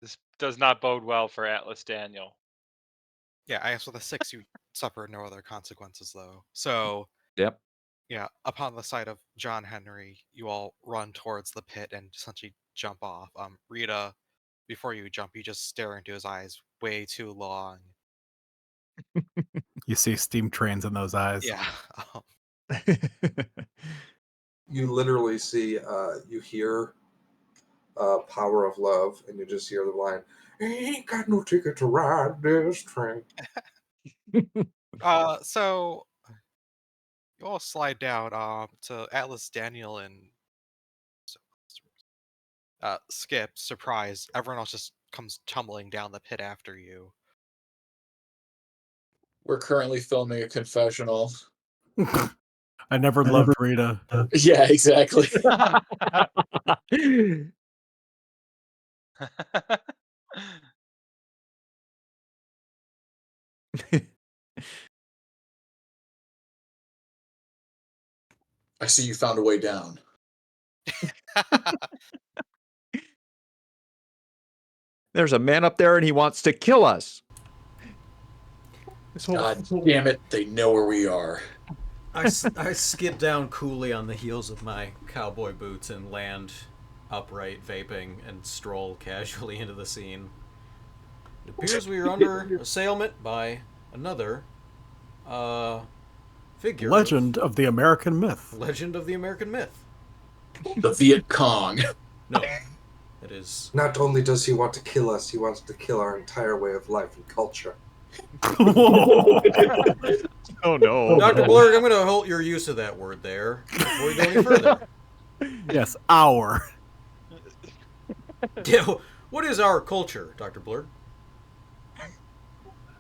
This does not bode well for Atlas Daniel. Yeah, I guess with a 6, you suffer no other consequences, though. So, Yep. yeah, upon the sight of John Henry, you all run towards the pit and essentially jump off. Rita, before you jump, you just stare into his eyes way too long. You see steam trains in those eyes. Yeah. You literally see. You hear. Power of Love, and you just hear the line, "Ain't got no ticket to ride this train." So you all slide down to Atlas Daniel and Skip. Surprise! Everyone else just comes tumbling down the pit after you. We're currently filming a confessional. I never loved Rita. Yeah, exactly. I see you found a way down. There's a man up there, and he wants to kill us. This whole God damn it, they know where we are. I skid down coolly on the heels of my cowboy boots and land upright, vaping, and stroll casually into the scene. It appears we are under assailment by another figure. Legend of the American myth. Legend of the American myth. The Viet Cong. No, it is. Not only does he want to kill us, he wants to kill our entire way of life and culture. Whoa. Oh no. Dr. Blurg, I'm going to hold your use of that word there before we go any further. Yes, our. Yeah, what is our culture, Dr. Blurg?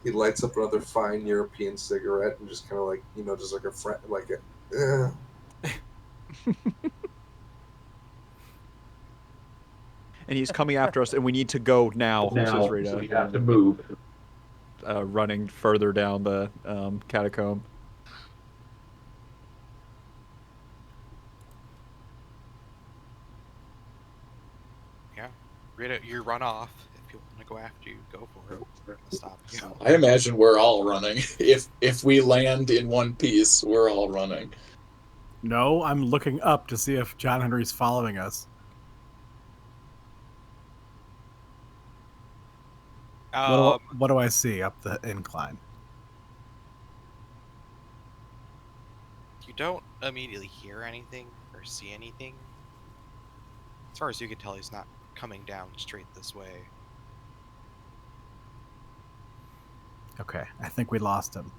He lights up another fine European cigarette and just kind of like, just like a friend, like a. And he's coming after us, and we need to go now. Says Rita. So we have to move. running further down the catacomb. Yeah, Rita, you run off. If you want to go after you, go for it. I'm gonna stop you. I imagine we're all running. If we land in one piece, we're all running. No, I'm looking up to see if John Henry's following us. What do I see up the incline? You don't immediately hear anything or see anything. As far as you can tell, he's not coming down straight this way. Okay, I think we lost him.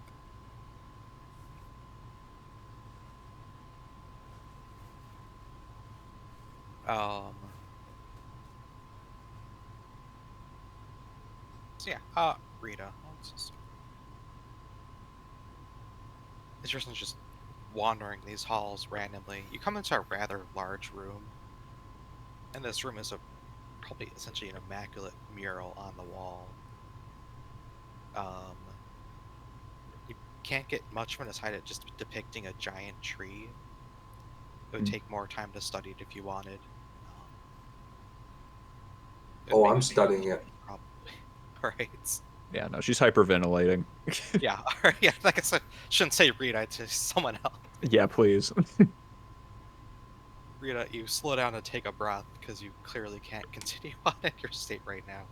So yeah, Rita. Tristan's just wandering these halls randomly. You come into a rather large room, and this room is probably essentially an immaculate mural on the wall. You can't get much from inside it, just depicting a giant tree. It would take more time to study it if you wanted. Oh, I'm studying it. Probably. Right. Yeah, no, she's hyperventilating. Yeah, yeah. Like I said, shouldn't say Rita, I'd say someone else. Yeah, please. Rita, you slow down and take a breath because you clearly can't continue on in your state right now.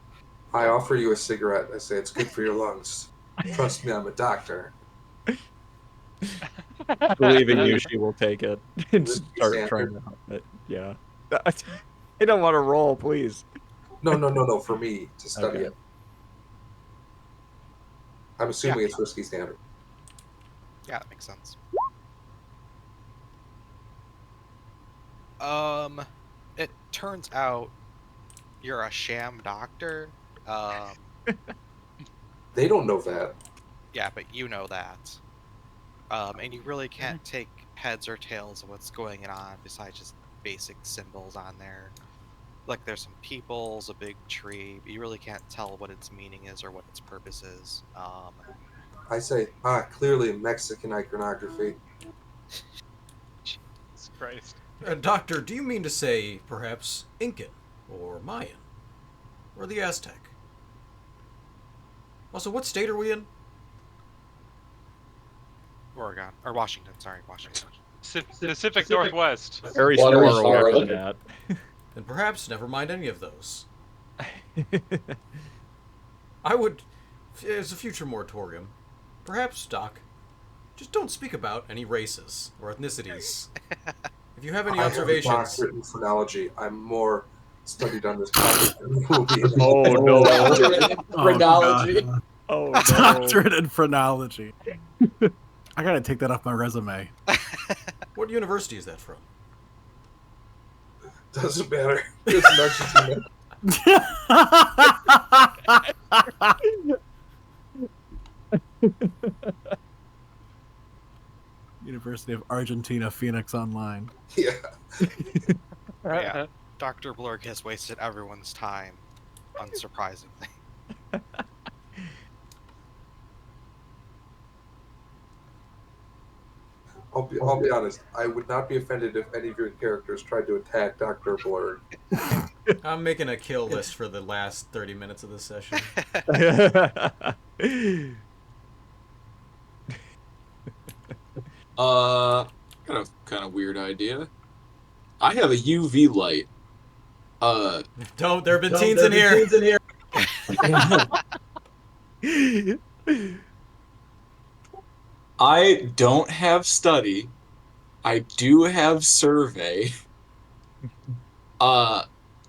I offer you a cigarette. I say it's good for your lungs. Trust me, I'm a doctor. Believing you, she will take it and Whiskey start standard. trying to help it. Yeah. I don't want to roll, please. No, for me to study Okay. it. I'm assuming it's whiskey standard. Yeah, that makes sense. It turns out you're a sham doctor. They don't know that. Yeah, but you know that. And you really can't take heads or tails of what's going on besides just basic symbols on there. Like there's some peoples, a big tree, but you really can't tell what its meaning is or what its purpose is. I say, clearly Mexican iconography. Jesus Christ. Doctor, do you mean to say perhaps Incan or Mayan or the Aztec? Also, what state are we in? Oregon or Washington, sorry, Washington. Pacific Northwest. Very Water smart aware Sahara. of that. Then perhaps never mind any of those. I would, as a future moratorium, perhaps, Doc, just don't speak about any races or ethnicities. If you have any I have a observations, doctorate in phrenology. I'm more studied on this topic than you will be. Oh, no. Doctorate in phrenology. God. Oh, no. Doctorate in phrenology. I gotta take that off my resume. what university is that from? Doesn't matter. It's an Argentina. University of Argentina, Phoenix Online. Yeah. Yeah, Dr. Blurg has wasted everyone's time, unsurprisingly. I'll be honest. I would not be offended if any of your characters tried to attack Dr. Blurg. I'm making a kill list for the last 30 minutes of this session. Kind of weird idea. I have a UV light. Don't, there have been teens in here. I don't have study. I do have survey.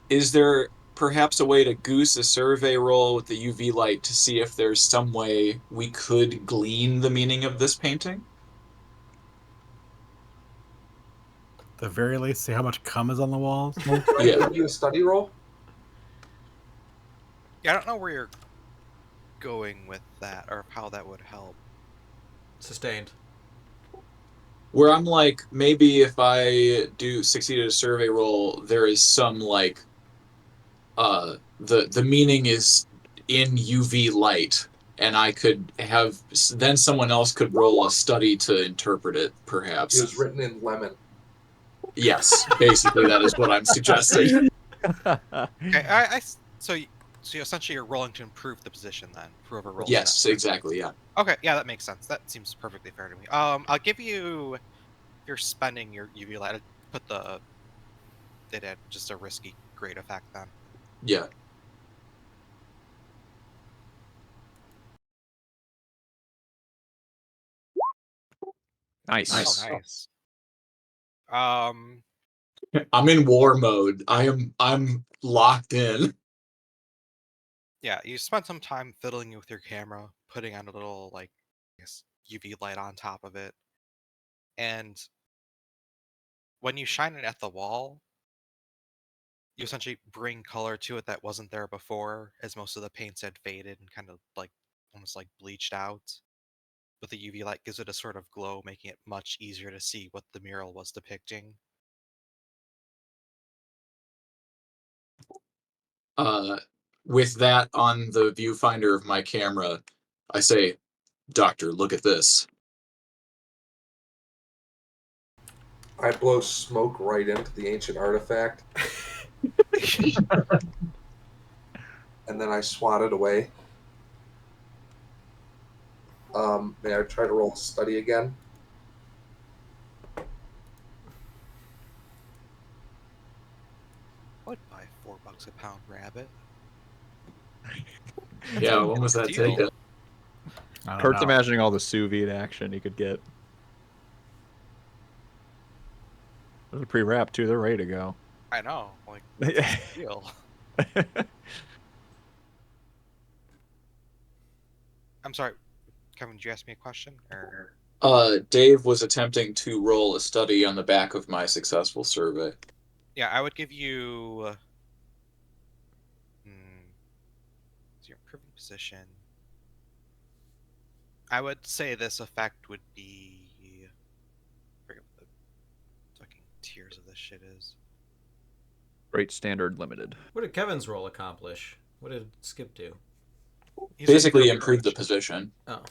Is there perhaps a way to goose a survey roll with the UV light to see if there's some way we could glean the meaning of this painting? At the very least, see how much cum is on the walls. Can I Yeah. give you a study roll? Yeah, I don't know where you're going with that or how that would help. Sustained. Where I'm like, maybe if I do succeed at a survey roll, there is some like the meaning is in UV light, and I could have then someone else could roll a study to interpret it, perhaps. It was written in lemon. Yes, basically that is what I'm suggesting. Okay, so essentially you're rolling to improve the position then. Whoever rolls. Yes, that. exactly. Yeah. Okay, yeah, that makes sense. That seems perfectly fair to me. I'll give you. You're spending your UV light. Put it at just a risky great effect then. Yeah. Nice. Nice. Oh, nice. I'm in war mode. I'm locked in. Yeah, you spent some time fiddling with your camera, putting on a little I guess UV light on top of it, and when you shine it at the wall, you essentially bring color to it that wasn't there before, as most of the paints had faded and kind of almost bleached out. But the UV light gives it a sort of glow, making it much easier to see what the mural was depicting. With that on the viewfinder of my camera, I say, "Doctor, look at this." I blow smoke right into the ancient artifact. And then I swat it away. May I try to roll a study again? I would buy $4 a pound rabbit. Yeah, when was that Deal. taken? I don't Kurt's know. imagining all the sous vide action he could get. Those are pre-wrapped too. They're ready to go. I know, deal. I'm sorry, Kevin. Did you ask me a question? Or Dave was attempting to roll a study on the back of my successful survey. yeah, I would give you. So your improving position. I would say this effect would be. I forget what the fucking tiers of this shit is. Great Standard Limited. What did Kevin's role accomplish? What did Skip do? He's Basically, in improve the range. position. Oh.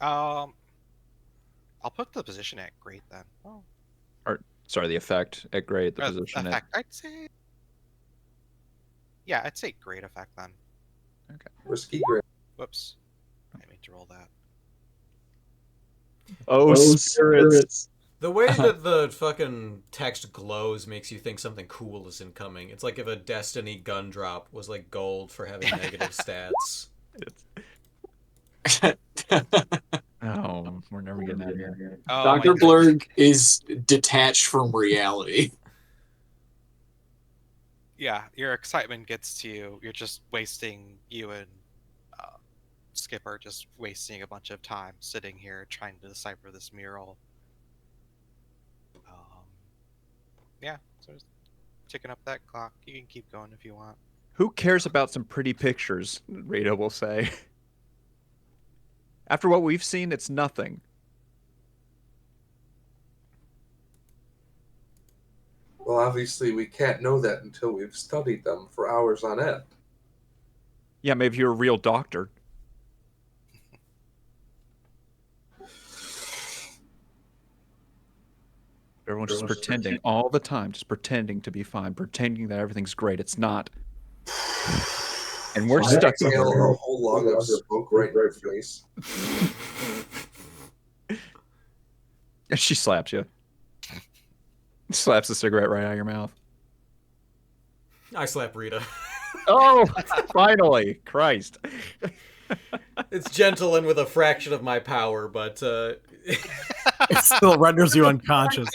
I'll put the position at great then. Oh. Sorry, the effect at great. The position effect, I'd say. Yeah, I'd say great effect then. Risky grip. Whoops. I meant to roll that. Oh, spirits. The way that the fucking text glows makes you think something cool is incoming. It's like if a Destiny gun drop was gold for having negative stats. Oh, we're never getting out of here. Oh, Dr. my Blurg is detached from reality. Yeah, your excitement gets to you. You're just wasting you and Skipper just wasting a bunch of time sitting here trying to decipher this mural. Yeah, so just ticking up that clock. You can keep going if you want. Who cares about some pretty pictures? Rita will say. After what we've seen, it's nothing. Well, obviously, we can't know that until we've studied them for hours on end. Yeah, maybe you're a real doctor. Everyone's just pretending all the time, just pretending to be fine, pretending that everything's great. It's not. And we're stuck Exhale here. a whole log of smoke right in your face. And she slaps you. Slaps the cigarette right out of your mouth. I slap Rita. Oh, finally. Christ. It's gentle and with a fraction of my power, but It still renders you unconscious.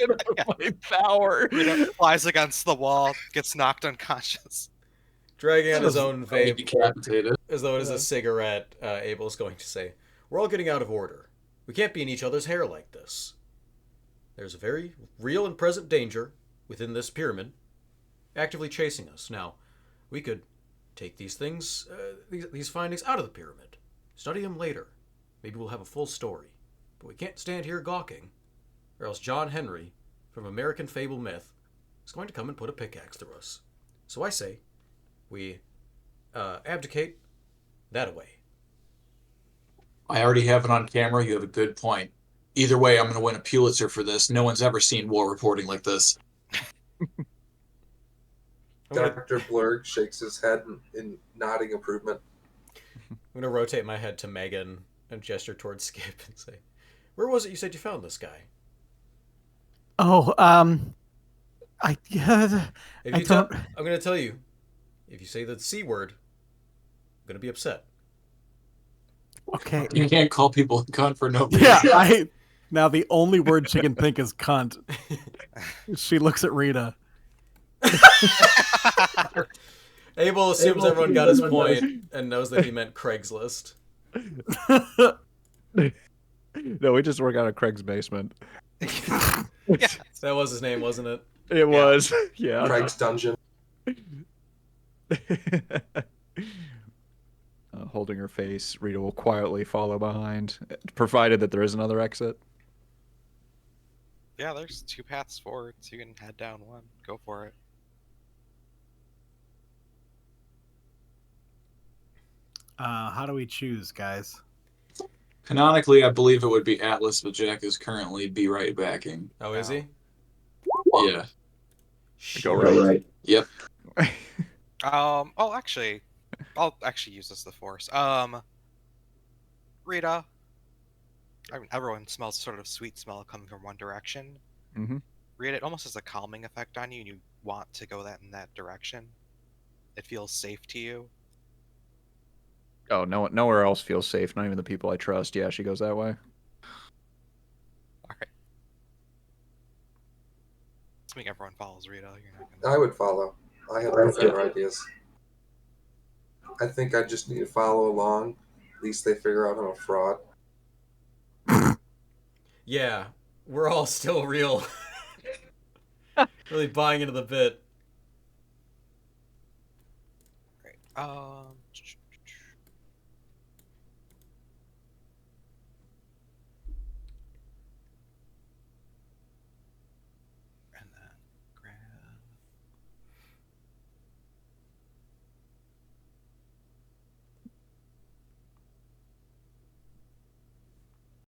My power. Rita flies against the wall, gets knocked unconscious. dragging on his own vape Decapitated. as though it is a cigarette, Abel's going to say, "We're all getting out of order. We can't be in each other's hair like this. There's a very real and present danger within this pyramid actively chasing us. Now, we could take these things, these findings out of the pyramid, study them later. Maybe we'll have a full story. But we can't stand here gawking, or else John Henry, from American Fable Myth, is going to come and put a pickaxe through us. So I say, we abdicate that away. I already have it on camera. You have a good point. Either way, I'm going to win a Pulitzer for this. No one's ever seen war reporting like this. I'm gonna, Dr. Blurg shakes his head in nodding improvement. I'm gonna rotate my head to Megan and gesture towards Skip and say, "Where was it you said you found this guy?" Oh, I If I you tell, don't. I'm gonna tell you. If you say the C word, I'm gonna be upset. Okay. You can't call people a cunt for no reason. Yeah, now the only word she can think is cunt. She looks at Rita. Abel assumes everyone got his point and knows that he meant Craigslist. No, we just work out of Craig's basement. Yeah. That was his name, wasn't it? It was. Yeah. Craig's dungeon. Holding her face, Rita will quietly follow behind, provided that there is another exit. Yeah, there's 2 paths forward, so you can head down one. Go for it. How do we choose, guys? Canonically, I believe it would be Atlas, but Jack is currently Be Right backing. Oh, is he? Yeah. Go right. Yep. Oh, actually, I'll actually use this as the force. Rita. I mean, everyone smells sort of sweet smell coming from one direction. Mm-hmm. Rita, it almost has a calming effect on you, and you want to go in that direction. It feels safe to you. Oh, nowhere else feels safe. Not even the people I trust. Yeah, she goes that way. Alright. Assuming everyone follows Rita, you're not gonna... I would follow. I have no better ideas. I think I just need to follow along. At least they figure out I'm a fraud. Yeah, we're all still real. Really buying into the bit. Great.